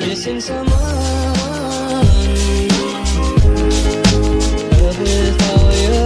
missing someone without you.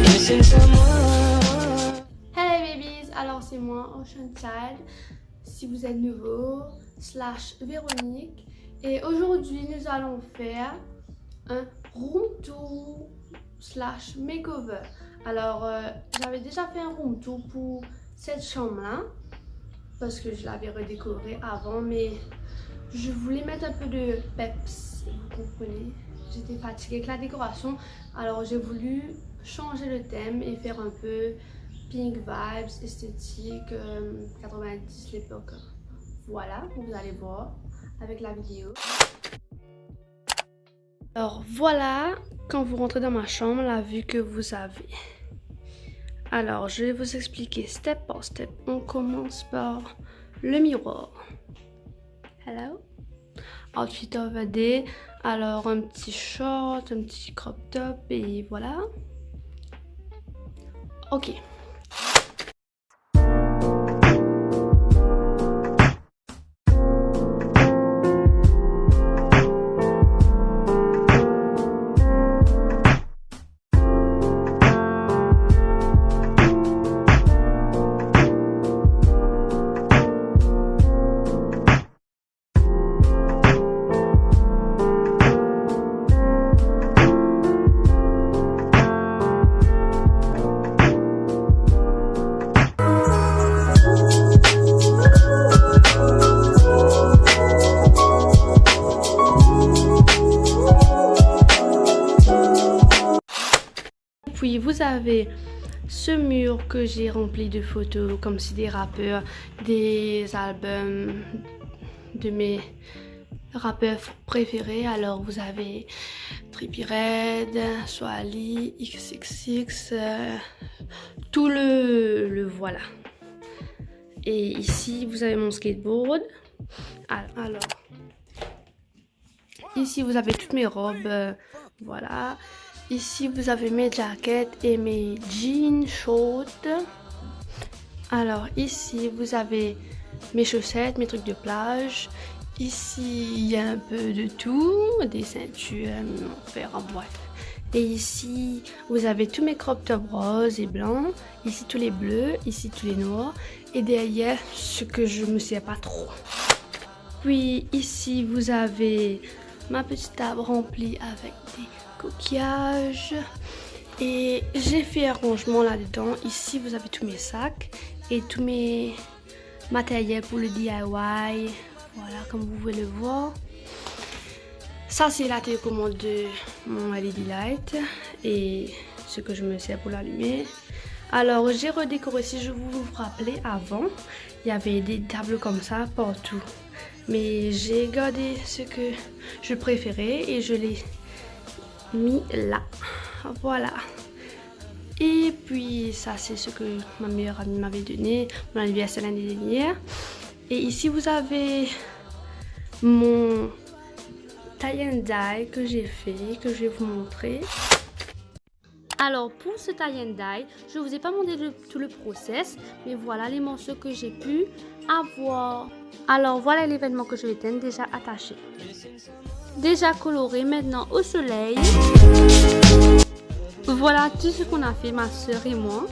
Missing someone. Hey babies, alors c'est moi, Ocean Child, si vous êtes nouveau, / Véronique. Et aujourd'hui nous allons faire un room tour / makeover. Alors j'avais déjà fait un room tour pour cette chambre là parce que je l'avais redécorée avant, mais je voulais mettre un peu de peps, vous comprenez. J'étais fatiguée avec la décoration, alors j'ai voulu changer le thème et faire un peu pink vibes, esthétique, 90 l'époque. Voilà, vous allez voir avec la vidéo. Alors voilà, quand vous rentrez dans ma chambre, la vue que vous avez. Alors je vais vous expliquer step par step. On commence par le miroir. Hello. Outfit of the day. Alors un petit short, un petit crop top et voilà. Ok. Puis vous avez ce mur que j'ai rempli de photos comme si des rappeurs, des albums de mes rappeurs préférés. Alors vous avez Trippie Redd, Swally, XXX, tout le voilà. Et ici vous avez mon skateboard. Alors ici vous avez toutes mes robes, voilà. Ici, vous avez mes jackets et mes jeans shorts. Alors, ici, vous avez mes chaussettes, mes trucs de plage. Ici, il y a un peu de tout, des ceintures, en bref. Et ici, vous avez tous mes crop tops roses et blancs. Ici, tous les bleus. Ici, tous les noirs. Et derrière, ce que je me sais pas trop. Puis, ici, vous avez ma petite table remplie avec des coquillages et j'ai fait un rangement là-dedans. Ici vous avez tous mes sacs et tous mes matériels pour le DIY, voilà, comme vous pouvez le voir. Ça c'est la télécommande de mon LED light et ce que je me sers pour l'allumer. Alors j'ai redécoré, si je vous rappelez, avant il y avait des tables comme ça partout, mais j'ai gardé ce que je préférais et je l'ai mis là, voilà. Et puis ça c'est ce que ma meilleure amie m'avait donné mon anniversaire l'année dernière. Et ici vous avez mon tie and dye que j'ai fait, que je vais vous montrer. Alors pour ce tie and dye, je vous ai pas montré tout le process, mais voilà les morceaux que j'ai pu avoir. Alors voilà l'événement que je vais tenir déjà attaché, déjà coloré, maintenant au soleil. Voilà tout ce qu'on a fait, ma soeur et moi.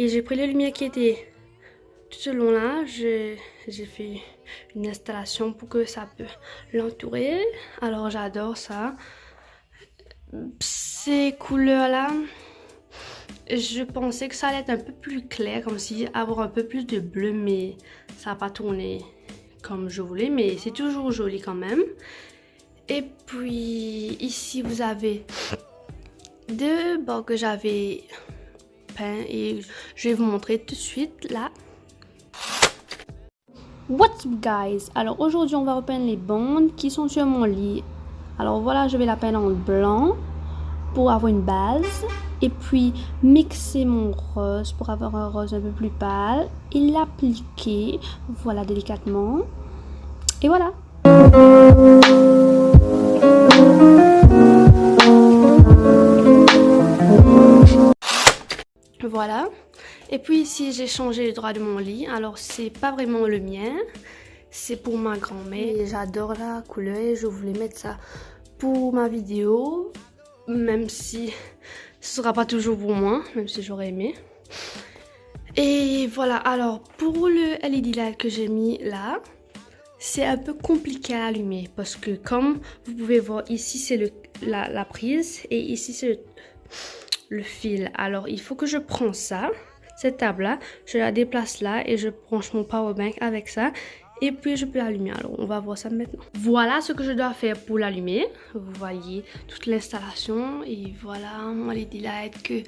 Et j'ai pris les lumières qui étaient tout au long là, j'ai fait une installation pour que ça peut l'entourer. Alors j'adore ça. Ces couleurs là, je pensais que ça allait être un peu plus clair, comme si avoir un peu plus de bleu, mais ça n'a pas tourné comme je voulais, mais c'est toujours joli quand même. Et puis ici vous avez deux bords que j'avais peint et je vais vous montrer tout de suite là. What's up guys? Alors aujourd'hui on va repeindre les bandes qui sont sur mon lit. Alors voilà, je vais la peindre en blanc pour avoir une base. Et puis mixer mon rose pour avoir un rose un peu plus pâle. Et l'appliquer, voilà, délicatement. Et voilà. Voilà. Et puis ici j'ai changé le drap de mon lit. Alors c'est pas vraiment le mien, c'est pour ma grand-mère. J'adore la couleur et je voulais mettre ça pour ma vidéo, même si ce sera pas toujours pour moi, même si j'aurais aimé. Et voilà, alors pour le LED light que j'ai mis là, c'est un peu compliqué à allumer parce que comme vous pouvez voir ici c'est la prise et ici c'est le fil. Alors il faut que je prends ça, cette table là, je la déplace là et je branche mon powerbank avec ça et puis je peux l'allumer. Alors on va voir ça maintenant. Voilà ce que je dois faire pour l'allumer. Vous voyez toute l'installation et voilà mon LED light que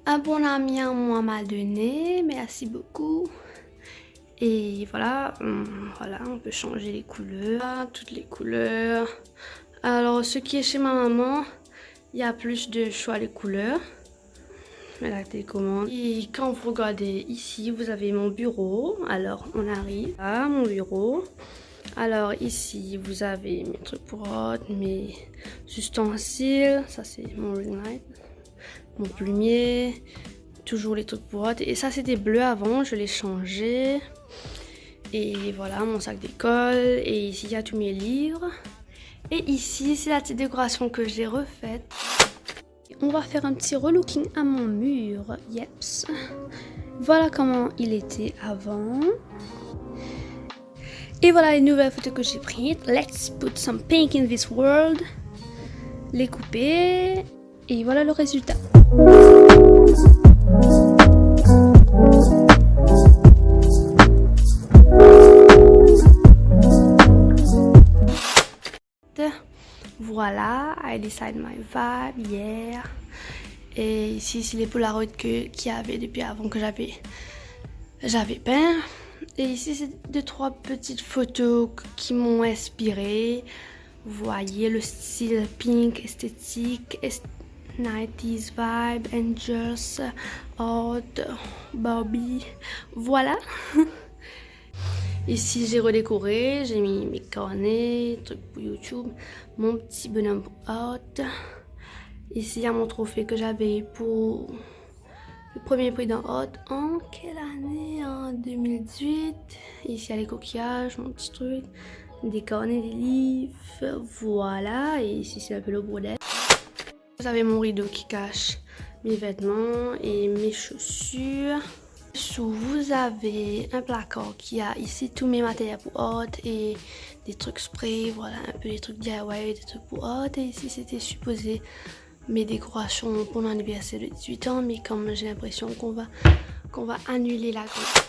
un bon ami à moi m'a donné. Merci beaucoup. Et voilà, voilà, on peut changer les couleurs, toutes les couleurs. Alors ce qui est chez ma maman, il y a plus de choix de couleurs. La télécommande. Et quand vous regardez ici, vous avez mon bureau. Alors on arrive à mon bureau. Alors ici, vous avez mes trucs pour hot, mes ustensiles. Ça c'est mon ring light, mon plumier. Toujours les trucs pour hot. Et ça c'était bleu avant, je l'ai changé. Et voilà mon sac d'école. Et ici il y a tous mes livres. Et ici c'est la petite décoration que j'ai refaite. On va faire un petit relooking à mon mur. Yeps. Voilà comment il était avant. Et voilà les nouvelles photos que j'ai prises. Let's put some pink in this world. Les couper. Et voilà le résultat. Voilà, I decide my vibe, yeah. Et ici, c'est les Polaroids qu'il y avait depuis avant que j'avais peint. Et ici, c'est 2-3 petites photos qui m'ont inspiré. Vous voyez le style pink, esthétique, 90s vibe, Angels, Hot, Barbie. Voilà. Ici, j'ai redécoré, j'ai mis mes cornets, trucs pour YouTube, mon petit bonhomme hot. Ici, il y a mon trophée que j'avais pour le premier prix d'un hot. En quelle année? En 2018. Ici, il y a les coquillages, mon petit truc, des cornets, des livres, voilà. Et ici, c'est un peu le bordel. Vous avez mon rideau qui cache mes vêtements et mes chaussures. Dessous, vous avez un placard qui a ici tous mes matériels pour hot et des trucs spray, voilà, un peu des trucs DIY, des trucs pour hot. Et ici, c'était supposé mes décorations pour mon anniversaire de 18 ans, mais comme j'ai l'impression qu'on va annuler la grande.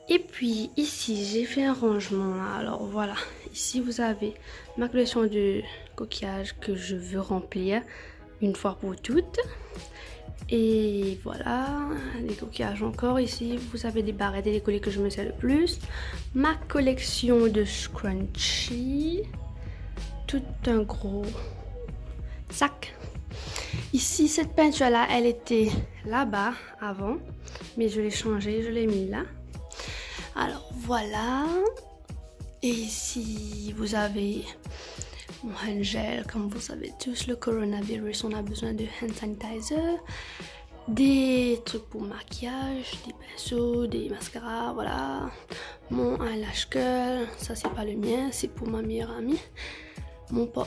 Et puis ici, j'ai fait un rangement. Alors voilà, ici vous avez ma collection de coquillages que je veux remplir une fois pour toutes. Et voilà, les coquillages encore. Ici, vous avez des barrettes et des collets que je me sers le plus. Ma collection de scrunchies. Tout un gros sac. Ici, cette peinture-là, elle était là-bas avant. Mais je l'ai changée, je l'ai mis là. Alors, voilà. Et ici, vous avez mon hand gel, comme vous savez tous, le coronavirus, on a besoin de hand sanitizer, des trucs pour maquillage, des pinceaux, des mascaras, voilà. Mon eyelash curl, ça c'est pas le mien, c'est pour ma meilleure amie.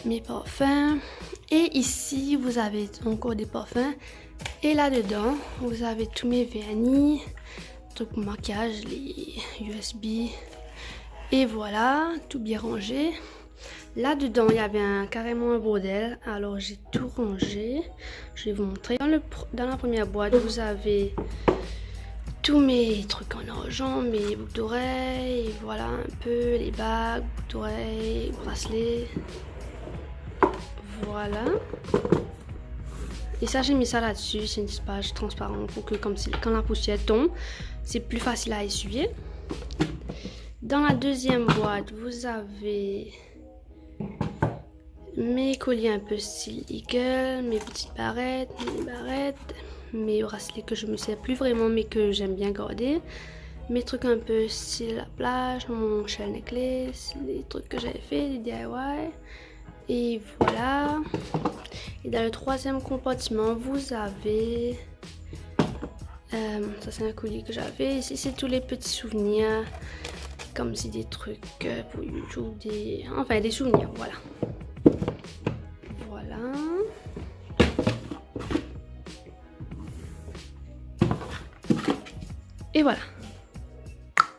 Mes parfums. Et ici, vous avez encore des parfums. Et là-dedans, vous avez tous mes vernis, trucs pour maquillage, les USB. Et voilà, tout bien rangé. Là-dedans, il y avait carrément un bordel. Alors, j'ai tout rangé. Je vais vous montrer. Dans la première boîte, vous avez tous mes trucs en argent, mes boucles d'oreilles. Voilà un peu les bagues, boucles d'oreilles, bracelets. Voilà. Et ça, j'ai mis ça là-dessus. C'est une page transparente pour que, comme si, quand la poussière tombe, c'est plus facile à essuyer. Dans la deuxième boîte, vous avez mes colliers un peu style Eagle, mes petites barrettes, mes bracelets que je me sers plus vraiment mais que j'aime bien garder, mes trucs un peu style la plage, mon shell necklace, les trucs que j'avais fait, les DIY. Et voilà. Et dans le troisième compartiment, vous avez... ça c'est un collier que j'avais. Ici c'est tous les petits souvenirs. Comme si des trucs pour YouTube, enfin des souvenirs, voilà. Voilà. Et voilà.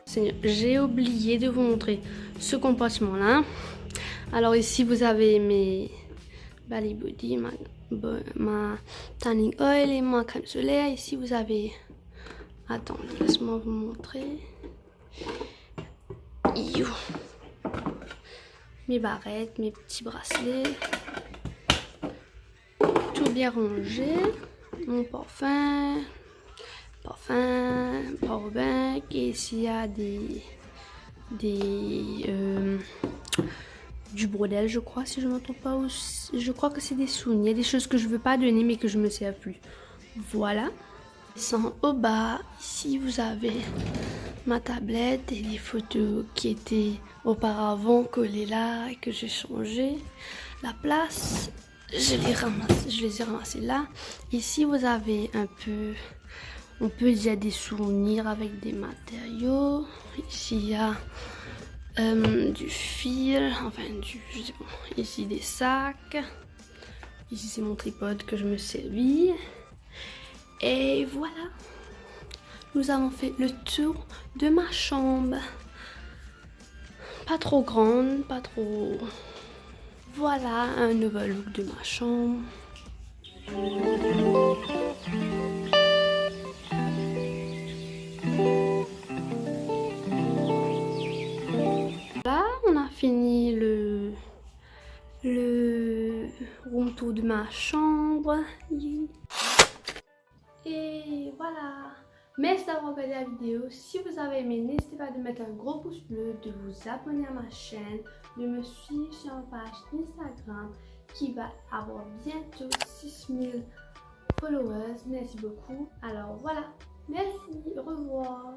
Seigneur, j'ai oublié de vous montrer ce compartiment là. Alors ici vous avez mes Bali Body, ma tanning oil et ma crème solaire. Ici vous avez... Attendez, laisse-moi vous montrer. You. Mes barrettes, mes petits bracelets. Tout bien rangé. Mon parfum. Powerbank. Et ici il y a du brodel, je crois, si je ne me trompe pas. Je crois que c'est des souvenirs, des choses que je veux pas donner mais que je me sers plus. Voilà. Sans au bas, ici vous avez ma tablette et les photos qui étaient auparavant collées là et que j'ai changé la place. Je les ai ramassées là. Ici vous avez un peu, on peut dire des souvenirs avec des matériaux. Ici il y a du fil, enfin je sais pas. Ici des sacs. Ici c'est mon tripode que je me servis. Et voilà, nous avons fait le tour de ma chambre. Pas trop grande, pas trop... Voilà un nouvel look de ma chambre. Là, on a fini le room tour de ma chambre. Et voilà. Merci d'avoir regardé la vidéo. Si vous avez aimé, n'hésitez pas de mettre un gros pouce bleu, de vous abonner à ma chaîne, de me suivre sur ma page Instagram qui va avoir bientôt 6000 followers. Merci beaucoup. Alors voilà. Merci. Au revoir.